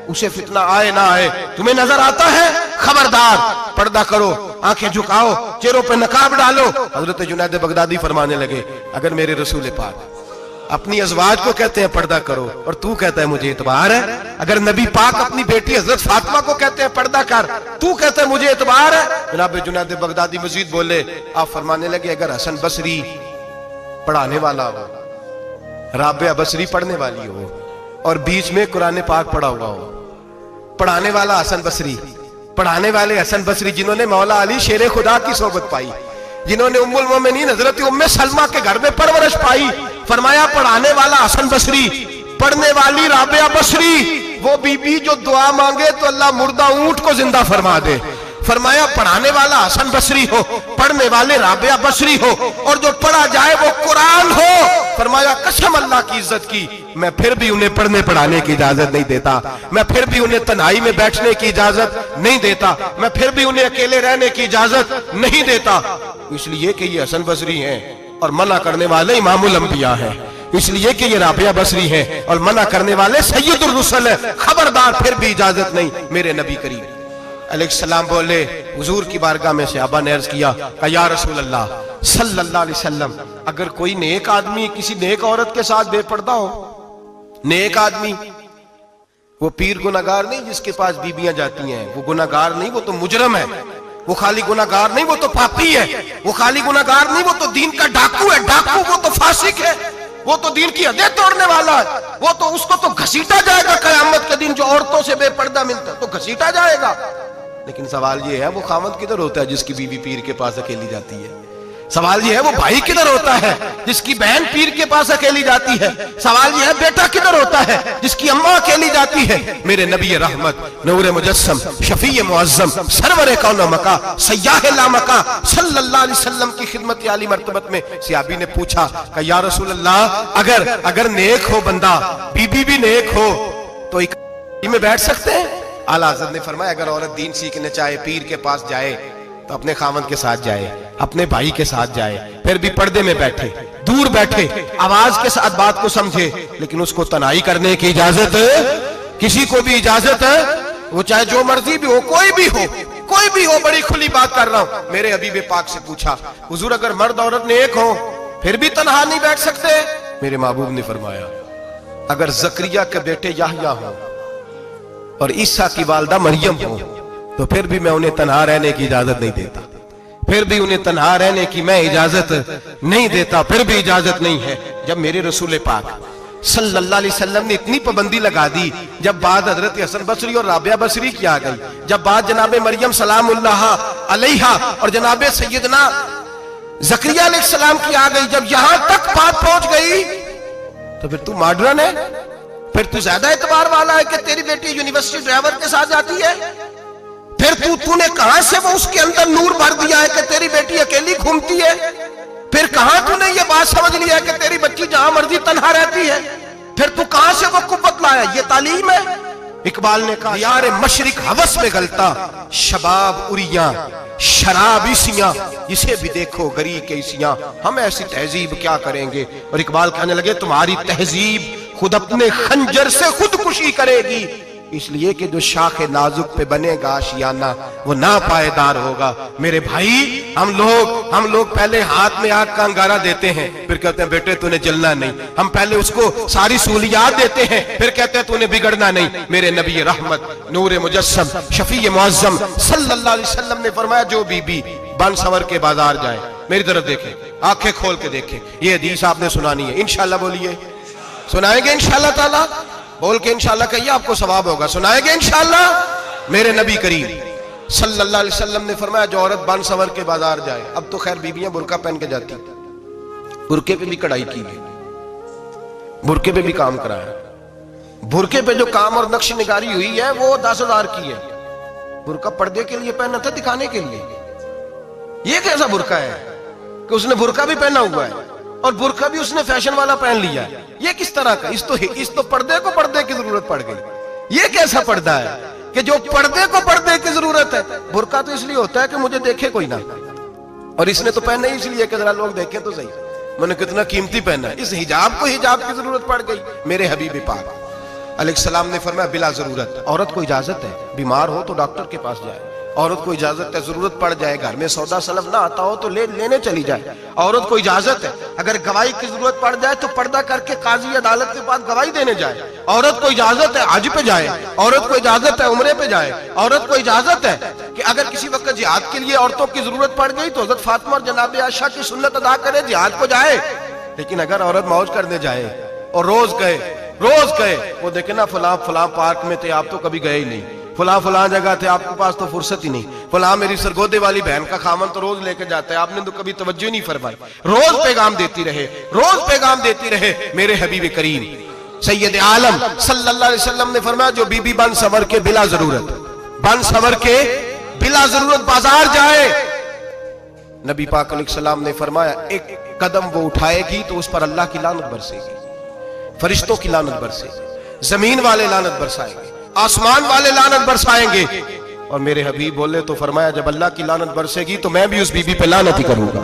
اسے فتنہ آئے نہ آئے تمہیں نظر آتا ہے. خبردار پردہ کرو, آنکھیں جھکاؤ, چہروں پہ نقاب ڈالو. حضرت جنید بغدادی فرمانے لگے, اگر میرے رسول پاک اپنی ازواج کو کہتے ہیں پردہ کرو اور تو کہتا ہے مجھے اعتبار ہے, اگر نبی پاک اپنی بیٹی حضرت فاطمہ کو کہتے ہیں پردہ کر, تو کہتا ہے مجھے اعتبار ہے. جناب جنید بغدادی مزید بولے, آپ فرمانے لگے اگر حسن بصری پڑھانے والا ہو, رابعہ بصری پڑھنے والی ہو, اور بیچ میں قرآن پاک پڑھا ہوا ہو, پڑھانے والا حسن بصری, پڑھانے والے حسن بصری جنہوں نے مولا علی شیر خدا کی صحبت پائی, جنہوں نے ام المومنین حضرت ام سلمہ کے گھر میں پرورش پائی, فرمایا پڑھانے والا حسن بصری, پڑھنے والی رابعہ بصری. وہ بی بی جو دعا مانگے تو اللہ مردہ اونٹ کو زندہ فرما دے. فرمایا پڑھانے والا حسن بصری ہو, پڑھنے والے رابعہ بصری ہو, اور جو پڑھا جائے وہ قرآن ہو. فرمایا قسم اللہ کی عزت کی, میں پھر بھی انہیں پڑھنے پڑھانے کی اجازت نہیں دیتا, میں پھر بھی انہیں تنہائی میں بیٹھنے کی اجازت نہیں دیتا, میں پھر بھی انہیں اکیلے رہنے کی اجازت نہیں دیتا. اس لیے کہ یہ حسن بصری ہیں اور منع کرنے والے امام الانبیاء ہیں, اس لیے کہ یہ رابعہ بصری ہیں اور منع کرنے والے سید الرسل ہیں. خبردار پھر بھی اجازت نہیں. میرے نبی کریم علیہ السلام بولے, حضور کی بارگاہ میں صحابہ نے عرض کیا کہ یا رسول اللہ صلی اللہ علیہ وسلم, اگر کوئی نیک آدمی کسی نیک عورت کے ساتھ بے پردہ ہو, نیک آدمی, وہ پیر گناہگار نہیں جس کے پاس بیویاں جاتی ہیں, وہ گناہگار نہیں, وہ تو مجرم ہے. وہ خالی گناہگار نہیں, وہ تو پاپی ہے. وہ خالی گناہگار نہیں, وہ تو دین کا ڈاکو ہے. ڈاکو وہ تو فاسق ہے, وہ تو دین کی حدیں توڑنے والا ہے. وہ تو اس کو تو گھسیٹا جائے گا قیامت کے دن, جو عورتوں سے بے پردہ ملتا ہے تو گھسیٹا جائے گا. لیکن سوال یہ ہے وہ خاوند کدھر ہوتا ہے جس کی بیوی پیر کے پاس اکیلی جاتی ہے؟ سوال یہ ہے وہ بھائی کدھر ہوتا ہے جس کی بہن پیر کے پاس اکیلی جاتی ہے؟ سوال یہ ہے بیٹا کدھر ہوتا ہے جس کی اماں اکیلی جاتی ہے؟ میرے نبی رحمت نور مجسم شفیع معظم سرور کون و مکا سیاح لامکا صلی اللہ علیہ وسلم کی خدمت عالی مرتبت میں صحابی نے پوچھا کہ یا رسول اللہ اگر نیک ہو بندہ, بی بی بھی نیک ہو تو ایک میں بیٹھ سکتے ہیں؟ اعلیٰ حضرت نے فرمایا اگر عورت دین سیکھنے چاہے پیر کے پاس جائے تو اپنے خاوند کے ساتھ جائے, اپنے بھائی کے ساتھ جائے, پھر بھی پردے میں بیٹھے, دور بیٹھے, آواز کے ساتھ بات کو سمجھے, لیکن اس کو تنہائی کرنے کی اجازت کسی کو بھی اجازت ہے, وہ چاہے جو مرضی بھی ہو, کوئی بھی ہو, بڑی کھلی بات کر رہا ہوں. میرے حبیب پاک سے پوچھا حضور اگر مرد عورت نیک ہو پھر بھی تنہا نہیں بیٹھ سکتے؟ میرے محبوب نے فرمایا اگر زکریا کے بیٹے یحییٰ ہوں اور عیسیٰ کی والدہ مریم ہو تو پھر بھی میں انہیں تنہا رہنے کی اجازت نہیں دیتا, پھر بھی انہیں تنہا رہنے کی میں اجازت نہیں دیتا, پھر بھی اجازت نہیں ہے. جب میرے رسول پاک صلی اللہ علیہ وسلم نے اتنی پابندی لگا دی, جب بات حضرت حسن بصری اور رابعہ بصری کی آ گئی, جب بات جناب مریم سلام اللہ علیہا اور جناب سیدنا زکریا علیہ السلام کی آ گئی, جب یہاں تک بات پہنچ گئی تو پھر تو ماڈرن ہے, پھر تو زیادہ اعتبار والا ہے کہ تیری بیٹی یونیورسٹی ڈرائیور کے ساتھ جاتی ہے, پھر تو نے کہاں سے وہ اس کے اندر نور بھر دیا ہے کہ تیری بیٹی اکیلی گھومتی ہے, پھر کہاں تو نے یہ بات سمجھ لیا ہے کہ تیری بچی جہاں مرضی تنہا رہتی ہے, پھر تو کہاں سے وہ قوت لایا؟ یہ تعلیم ہے. اقبال نے کہا یار مشرق ہوس میں گلتا شباب اریاں شراب عیسیاں, اسے بھی دیکھو گری کے عیسیاں, ہم ایسی تہذیب کیا کریں گے. اور اقبال کہنے لگے تمہاری تہذیب خود اپنے خنجر سے خودکشی کرے گی, اس لیے کہ جو شاخ نازک پہ بنے گا آشیانہ وہ ناپائیدار ہوگا. میرے بھائی ہم لوگ پہلے ہاتھ میں آگ کا انگارہ دیتے ہیں, پھر کہتے ہیں بیٹے تو نے جلنا نہیں. ہم پہلے اس کو ساری سہولیات دیتے ہیں, پھر کہتے ہیں تو نے بگڑنا نہیں. میرے نبی رحمت نور مجسم شفیع معظم صلی اللہ علیہ وسلم نے فرمایا جو بی بی بن سور کے بازار جائے, میری طرف دیکھیں, آنکھیں کھول کے دیکھیں, یہ حدیث آپ نے سنانی ہے. انشاءاللہ بولیے, سنائیں گے انشاءاللہ تعالیٰ, بول کے انشاءاللہ کہیے آپ کو ثواب ہوگا. سنائیں گے انشاءاللہ. میرے نبی کریم صلی اللہ علیہ وسلم نے فرمایا جو عورت بن سور کے بازار جائے، اب تو خیر بیویاں برقع پہن کے جاتی، برقعے پہ بھی کڑھائی کی گئی، برقعے پہ بھی کام کرایا، برقعے پہ جو کام اور نقش نگاری ہوئی ہے وہ 10,000 کی ہے۔ برقع پردے کے لیے پہنا تھا، دکھانے کے لیے۔ یہ کیسا برقع ہے کہ اس نے برقع بھی پہنا ہوا ہے اور برقع بھی اس نے فیشن والا پہن لیا ہے؟ یہ کس طرح کا؟ اس تو پردے کو پردے کی ضرورت پڑ گئی۔ یہ کیسا پردہ ہے کہ جو پردے کو پردے کی ضرورت ہے؟ برقع تو اس لیے ہوتا ہے کہ مجھے دیکھے کوئی نہ، اور اس نے تو پہنا ہی اس لیے کہ ذرا لوگ دیکھیں تو صحیح میں نے کتنا قیمتی پہنا ہے۔ اس حجاب کو حجاب کی ضرورت پڑ گئی۔ میرے حبیب پاک علیہ السلام نے فرمایا بلا ضرورت، عورت کو اجازت ہے بیمار ہو تو ڈاکٹر کے پاس جائے، عورت کو اجازت ہے ضرورت پڑ جائے گھر میں سودا سلف نہ آتا ہو تو لینے چلی جائے، عورت کو اجازت ہے اگر گواہی کی ضرورت پڑ جائے تو پردہ کر کے قاضی عدالت کے پاس گواہی دینے جائے، عورت کو اجازت ہے حج پہ جائے، عورت کو اجازت ہے عمرے پہ جائے، عورت کو اجازت ہے کہ اگر کسی وقت جہاد کے لیے عورتوں کی ضرورت پڑ گئی تو حضرت فاطمہ اور جناب عائشہ کی سنت ادا کرے، جہاد کو جائے۔ لیکن اگر عورت موج کرنے جائے اور روز گئے وہ دیکھیں نا فلاں پارک میں تھے آپ تو کبھی گئے ہی نہیں، فلاں جگہ تھے آپ کے پاس تو فرصت ہی نہیں، فلاں میری سرگودے والی بہن کا خامن تو روز لے کے جاتا ہے آپ نے تو کبھی توجہ نہیں فرمائی۔ روز پیغام دیتی رہے میرے حبیب کریم سید عالم صلی اللہ علیہ وسلم نے فرمایا جو بی بی بن سور کے بلا ضرورت بازار جائے، نبی پاک علیہ السلام نے فرمایا ایک قدم وہ اٹھائے گی تو اس پر اللہ کی لعنت برسے گی، فرشتوں کی لعنت برسے گی، زمین والے لعنت برسائیں گے، آسمان والے لعنت برسائیں گے۔ اور میرے حبیب بولے تو فرمایا جب اللہ کی لعنت برسے گی تو میں بھی اس بی بی پہ لعنت ہی کروں گا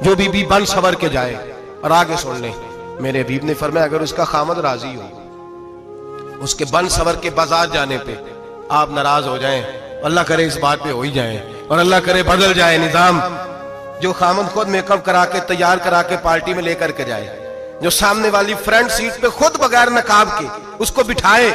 جو بی بی بن سور کے جائے۔ اور آگے سن لیں میرے حبیب نے فرمایا اگر اس کا خامد راضی ہو اس کے بن سور کے بازار جانے پہ، آپ ناراض ہو جائیں، اللہ کرے اس بات پہ ہو ہی جائیں اور اللہ کرے بدل جائے نظام، جو خامد خود میک اپ کرا کے تیار کرا کے پارٹی میں لے کر کے جائے، جو سامنے والی فرنٹ سیٹ پہ خود بغیر نقاب کے اس کو بٹھائے،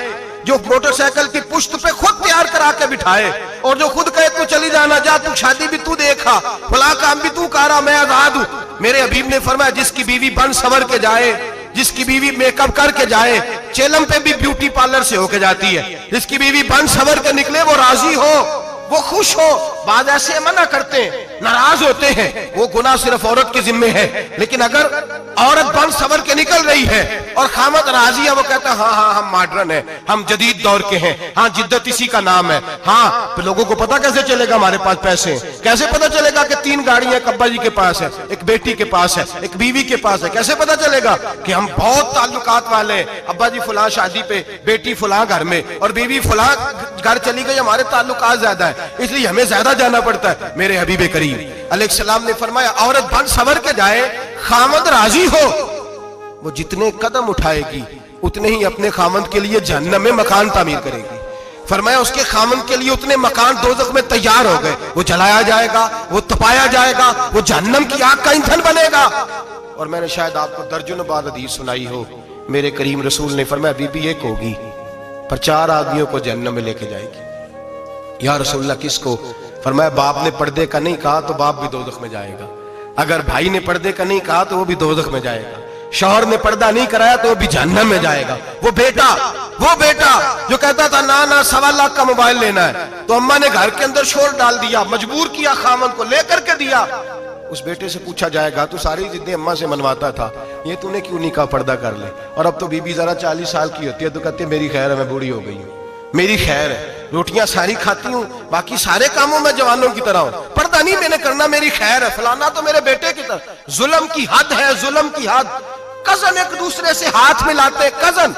جو موٹر سائیکل کی پشت پہ خود تیار کرا کے بٹھائے اور جو خود کہے تو چلی جانا، جا تو شادی بھی تو دیکھا، فلاں کام بھی تو کرا، میں آزاد ہوں۔ میرے حبیب نے فرمایا جس کی بیوی بن سور کے جائے، جس کی بیوی میک اپ کر کے جائے، چیلم پہ بھی بیوٹی پارلر سے ہو کے جاتی ہے، جس کی بیوی بن سور کے نکلے وہ راضی ہو، وہ خوش ہو۔ بعض ایسے منع کرتے ہیں، ناراض ہوتے ہیں، وہ گناہ صرف عورت کے ذمہ ہے، لیکن اگر عورت بن سور کے نکل رہی ہے اور خامد راضی ہے، وہ کہتا ہے ہاں ہم ماڈرن ہیں، ہم جدید دور کے ہیں، ہاں جدت اسی کا نام ہے، ہاں پھر لوگوں کو پتہ کیسے چلے گا ہمارے پاس پیسے ہیں، کیسے پتہ چلے گا کہ 3 گاڑیاں ایک ابا جی کے پاس ہے، ایک بیٹی کے پاس ہے، ایک بیوی کے پاس ہے، کیسے پتہ چلے گا کہ ہم بہت تعلقات والے ہیں، ابا جی فلاں شادی پہ، بیٹی فلاں گھر میں اور بیوی فلاں گھر چلی گئی، ہمارے تعلقات زیادہ ہیں اس لیے ہمیں زیادہ جانا پڑتا ہے۔ میرے حبیب کریم علیہ السلام نے فرمایا عورت بن سور کے جائے، خامد راضی ہو، وہ جتنے قدم اٹھائے گی اتنے ہی اپنے خامد کے لیے جہنم میں مکان تعمیر کرے گی۔ فرمایا اس کے خامد کے لیے اتنے مکان دوزخ میں تیار ہو گئے، وہ جلایا جائے گا، وہ تپایا جائے گا، وہ جہنم کی آگ کا ایندھن بنے گا۔ اور میں نے شاید آپ کو درجنوں بار حدیث سنائی ہو، میرے کریم رسول نے فرمایا بی بی ایک ہوگی پر 4 آدمیوں کو جہنم میں لے کے جائے گی۔ یا رسول اللہ کس کو؟ فرمایا باپ نے پردے کا نہیں کہا تو باپ بھی دوزخ میں جائے گا، اگر بھائی نے پردے کا نہیں کہا تو وہ بھی دوزخ میں جائے گا، شوہر نے پردہ نہیں کرایا تو وہ بھی جہنم میں جائے گا۔ وہ بیٹا جو کہتا تھا نا 1.25 لاکھ کا موبائل لینا ہے تو اماں نے گھر کے اندر شور ڈال دیا، مجبور کیا خامن کو لے کر کے دیا، اس بیٹے سے پوچھا جائے گا تو ساری ضدیں اماں سے منواتا تھا، یہ تو نے کیوں نہیں کہا پردہ کر لے؟ اور اب تو بی بی ذرا 40 سال کی ہوتی ہے تو کہتے ہیں میری خیر ہے میں بوڑھی ہو گئی ہوں، میری خیر ہے، روٹیاں ساری کھاتی ہوں، باقی سارے کاموں میں جوانوں کی طرح ہوں، پردہ نہیں میں نے کرنا، میری خیر ہے، فلانا تو میرے بیٹے کی طرح۔ ظلم کی حد ہے، ظلم کی حد۔ کزن ایک دوسرے سے ہاتھ ملاتے، کزن،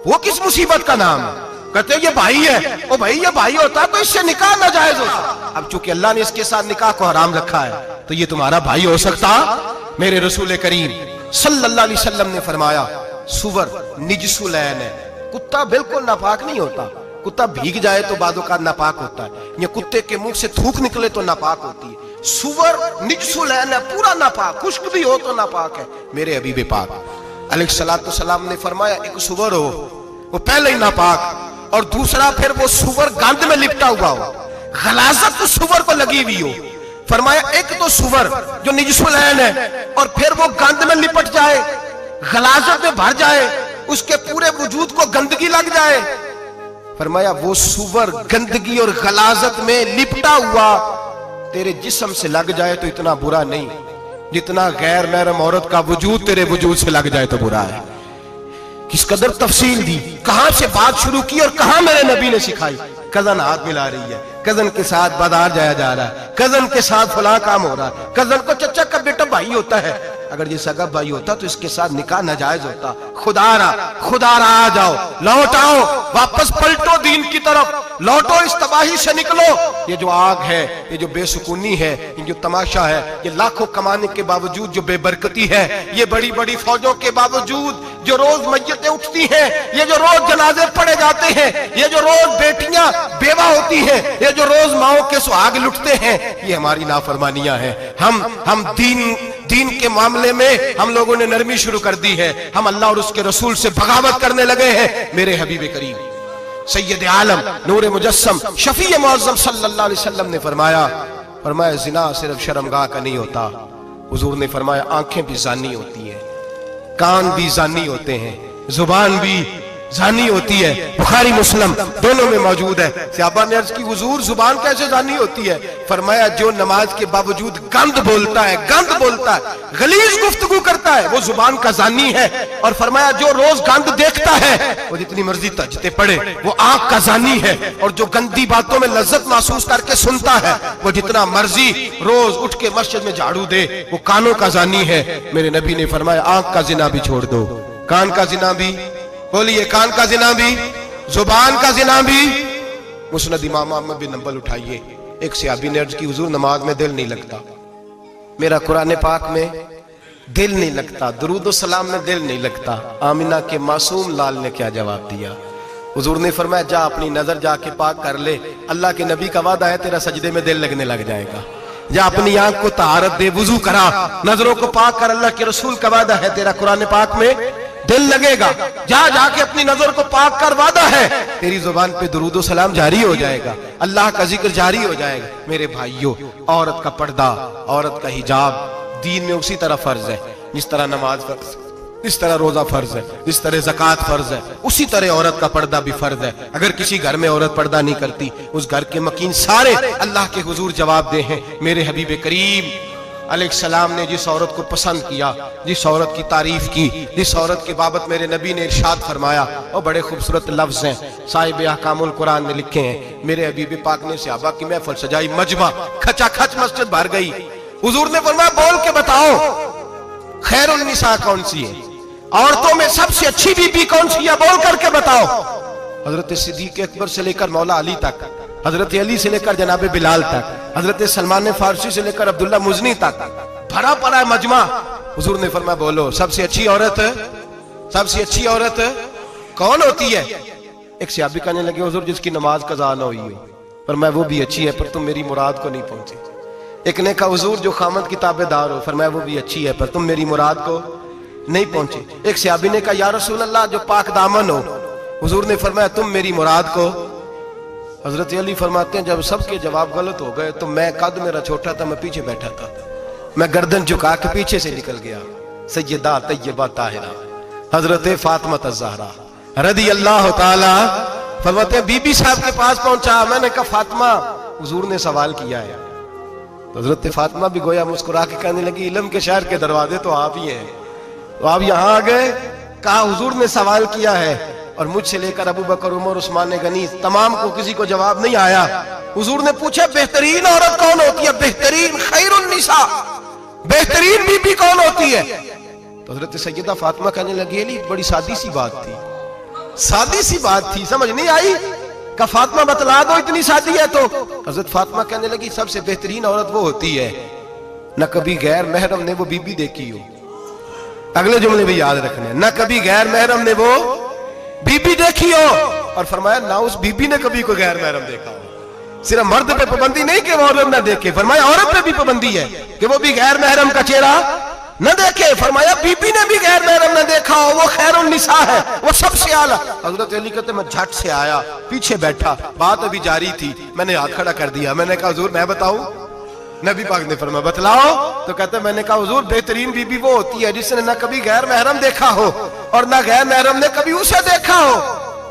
وہ کس مصیبت کا نام ہے؟ کہتے ہیں یہ بھائی ہے، وہ بھائی یہ بھائی ہوتا تو اس سے نکاح ناجائز ہوتا، اب چونکہ اللہ نے اس کے ساتھ نکاح کو حرام رکھا ہے تو یہ تمہارا بھائی ہو سکتا؟ میرے رسول کریم صلی اللہ علیہ وسلم نے فرمایا سور نجس العین ہے، کتا بالکل ناپاک نہیں ہوتا، کتا بھیگ جائے تو بعد اوقات ناپاک ہوتا ہے، یا کتے کے منہ سے تھوک نکلے تو ناپاک ہوتی ہے، سور نجس العین ہے، پورا ناپاک، خشک بھی ہو تو ناپاک ہے۔ میرے حبیب پاک علیہ السلام نے فرمایا ایک سور ہو وہ پہلے ہی ناپاک، اور دوسرا پھر وہ سور گند میں لپٹا ہوا ہو، غلاظت سور کو لگی ہوئی ہو۔ فرمایا ایک تو سور جو نجس العین ہے اور پھر وہ گند میں لپٹ جائے، غلاظت میں بھر جائے، اس کے پورے وجود کو گندگی لگ جائے۔ فرمایا وہ سور گندگی اور غلاظت میں لپٹا ہوا تیرے جسم سے لگ جائے تو اتنا برا نہیں جتنا غیر محرم عورت کا وجود تیرے وجود سے لگ جائے تو برا ہے. کس قدر تفصیل دی, کہاں سے بات شروع کی اور کہاں میرے نبی نے سکھائی. کزن ہاتھ ملا رہی ہے, کزن کے ساتھ بازار جایا جا رہا ہے, کزن کے ساتھ فلاں کام ہو رہا ہے, کزن کو چچا کا بیٹا بھائی ہوتا ہے. اگر یہ سگا بھائی ہوتا تو اس کے ساتھ نکاح ناجائز ہوتا. خدا را آ جاؤ, لوٹ آؤ, واپس پلٹو دین کی طرف, لوٹو اس تباہی سے نکلو. یہ جو آگ ہے, یہ جو بے سکونی ہے, یہ جو تماشا ہے, یہ لاکھوں کمانے کے باوجود جو بے برکتی ہے, یہ بڑی بڑی فوجوں کے باوجود جو روز میتیں اٹھتی ہیں, یہ جو روز جنازے پڑے جاتے ہیں, یہ جو روز بیٹیاں بیوہ ہوتی ہیں, یہ جو روز ماؤں کے سہاگ لٹتے ہیں, یہ ہماری نافرمانیاں ہیں. ہم دین کے معاملے میں ہم لوگوں نے نرمی شروع کر دی ہے. ہم اللہ اور اس کے رسول سے بغاوت کرنے لگے ہیں. میرے حبیب کریم سید عالم نور مجسم شفیع معظم صلی اللہ علیہ وسلم نے فرمایا زنا صرف شرمگاہ کا نہیں ہوتا. حضور نے فرمایا آنکھیں بھی زانی ہوتی ہیں, کان بھی زانی ہوتے ہیں, زبان بھی زانی ہوتی ہے. بخاری مسلم دونوں میں موجود ہے. صحابہ نے عرض کی حضور زبان کیسے زانی ہوتی ہے؟ فرمایا جو نماز کے باوجود گند بولتا ہے, غلیظ گفتگو کرتا ہے, وہ زبان کا زانی ہے. اور فرمایا جو روز گند دیکھتا ہے وہ جتنی مرضی تہجدیں پڑھے وہ آنکھ کا زانی ہے. اور جو گندی باتوں میں لذت محسوس کر کے سنتا ہے وہ جتنا مرضی روز اٹھ کے مسجد میں جھاڑو دے وہ کانوں کا زانی ہے. میرے نبی نے فرمایا آنکھ کا زنا بھی چھوڑ دو, کان کا زنا بھی, بولیے کان کا زنا بھی, زبان کا زنا بھی. مسند امام احمد بن حنبل اٹھائیے. ایک صحابی نے عرض کی حضور نماز میں دل نہیں لگتا, میرا قرآن پاک میں دل نہیں لگتا, درود و سلام میں دل نہیں لگتا. آمینہ کے معصوم لال نے کیا جواب دیا؟ حضور نے فرمایا جا اپنی نظر جا کے پاک کر لے, اللہ کے نبی کا وعدہ ہے تیرا سجدے میں دل لگنے لگ جائے گا. جا اپنی آنکھ کو طہارت دے, وضو کرا, نظروں کو پاک کر, اللہ کے رسول کا وعدہ ہے تیرا قرآن پاک میں دل لگے گا. جا کے اپنی نظر کو پاک کر, وعدہ ہے تیری زبان پہ درود و سلام جاری ہو جائے گا, اللہ کا ذکر جاری ہو جائے گا. میرے بھائیوں, عورت کا پردہ, عورت کا حجاب دین میں اسی طرح فرض ہے جس طرح نماز فرض, جس طرح روزہ فرض ہے, جس طرح زکوٰۃ فرض ہے, اسی طرح عورت کا پردہ بھی فرض ہے. اگر کسی گھر میں عورت پردہ نہیں کرتی اس گھر کے مکین سارے اللہ کے حضور جواب دے ہیں. میرے حبیب کریم علیہ السلام نے جس عورت کو پسند کیا, جس عورت کی تعریف کی, جس عورت کی بابت میرے نبی نے ارشاد فرمایا, اور بڑے خوبصورت لفظ ہیں صاحب احکام القرآن نے لکھے ہیں. میرے حبیب پاک نے صحابہ کی محفل سجائی, مجمع کھچا کھچ مسجد بھر گئی. حضور نے فرمایا بول کے بتاؤ خیر النساء کون سی ہے, عورتوں میں سب سے اچھی بی بی کون سی ہے, بول کر کے بتاؤ. حضرت صدیق اکبر سے لے کر مولا علی تک, حضرت علی سے لے کر جناب بلال تک, حضرت سلمان فارسی سے لے کر عبداللہ مزنی تک بھرا پڑا ہے مجمع. حضور نے فرمایا بولو سب سے اچھی عورت کون ہوتی ہے؟ ایک صحابی کہنے لگے حضور جس کی نماز قضا نہ ہوئی ہو. فرمایا وہ بھی اچھی ہے پر تم میری مراد کو نہیں پہنچے. ایک نے کہا حضور جو خامد کی تابع دار ہو. فرمایا وہ بھی اچھی ہے پر تم میری مراد کو نہیں پہنچے. ایک صحابی نے کہا یا رسول اللہ جو پاک دامن ہو. حضور نے فرمایا تم میری مراد کو. حضرت علی فرماتے ہیں جب سب کے جواب غلط ہو گئے تو میں, قد میرا چھوٹا تھا, میں پیچھے بیٹھا تھا, میں گردن جھکا کے پیچھے سے نکل گیا. سیدہ طیبہ طاہرہ حضرت فاطمہ الزہرا رضی اللہ تعالی فرماتے ہیں بی بی صاحب کے پاس پہنچا. میں نے کہا فاطمہ حضور نے سوال کیا ہے. حضرت فاطمہ بھی گویا مسکرا کے کہنے لگی علم کے شہر کے دروازے تو آپ ہی ہیں, تو آپ یہاں آ گئے. کہا حضور نے سوال کیا ہے اور مجھ سے لے کر ابو بکر عمر عثمان غنی تمام کو کسی کو جواب نہیں آیا. حضور نے پوچھا بہترین عورت کون ہوتی ہے, بہترین خیر النساء, بہترین بی بی کون ہوتی ہے؟ تو حضرت سیدہ فاطمہ کہنے لگی علی بڑی سادی سی بات تھی, سمجھ نہیں آئی. کہ فاطمہ بتلا دو اتنی سادی ہے تو. حضرت فاطمہ کہنے لگی سب سے بہترین عورت وہ ہوتی ہے نہ کبھی غیر محرم نے وہ بی بی دیکھی ہو. اگلے جملے بھی یاد رکھنے, نہ کبھی غیر محرم نے وہ بی بی دیکھی ہو, اور فرمایا نہ اس بی بی نے کبھی کوئی غیر محرم دیکھا ہو. صرف مرد پہ پابندی نہیں کہ وہ عورت نہ دیکھے, فرمایا عورت پہ بھی پابندی ہے کہ وہ بھی غیر محرم کا چہرہ نہ دیکھے. فرمایا بی بی نے بھی غیر محرم نہ دیکھا ہو, وہ خیر النساء ہے, وہ سب سے اعلیٰ. حضرت علی کہتے میں جھٹ سے آیا, پیچھے بیٹھا, بات ابھی جاری تھی, میں نے ہاتھ کھڑا کر دیا. میں نے کہا حضور میں بتاؤں؟ نبی پاک نے فرمایا بتلاؤ. تو کہتے میں نے کہا حضور بہترین بی بی وہ ہوتی ہے جس نے نہ کبھی غیر محرم دیکھا ہو اور نہ غیر محرم نے کبھی اسے دیکھا ہو.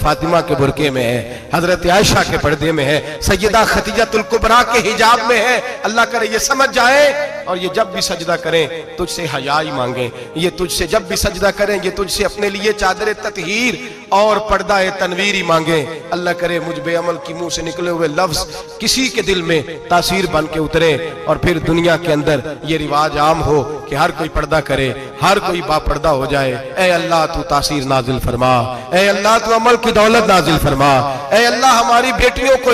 فاطمہ کے برقعے میں ہے، حضرت عائشہ کے پردے میں ہے، سیدہ خدیجہ الکبریٰ کے حجاب میں ہے۔ اللہ کرے یہ سمجھ جائیں اور یہ جب بھی سجدہ کریں تجھ سے حیائی مانگیں، یہ تجھ سے جب بھی سجدہ کریں یہ تجھ سے اپنے لیے چادر تطہیر اور پردہ تنویری مانگیں۔ اللہ کرے مجھ بے عمل کی منہ سے نکلے ہوئے لفظ کسی کے دل میں تاثیر بن کے اترے اور پھر دنیا کے اندر یہ رواج عام ہو کہ ہر کوئی پردہ کرے، ہر کوئی با پردہ ہو جائے۔ اے اللہ تو تاثیر نازل فرما، اے اللہ تو عمل کی دولت نازل فرما، اے اللہ ہماری بیٹیوں کو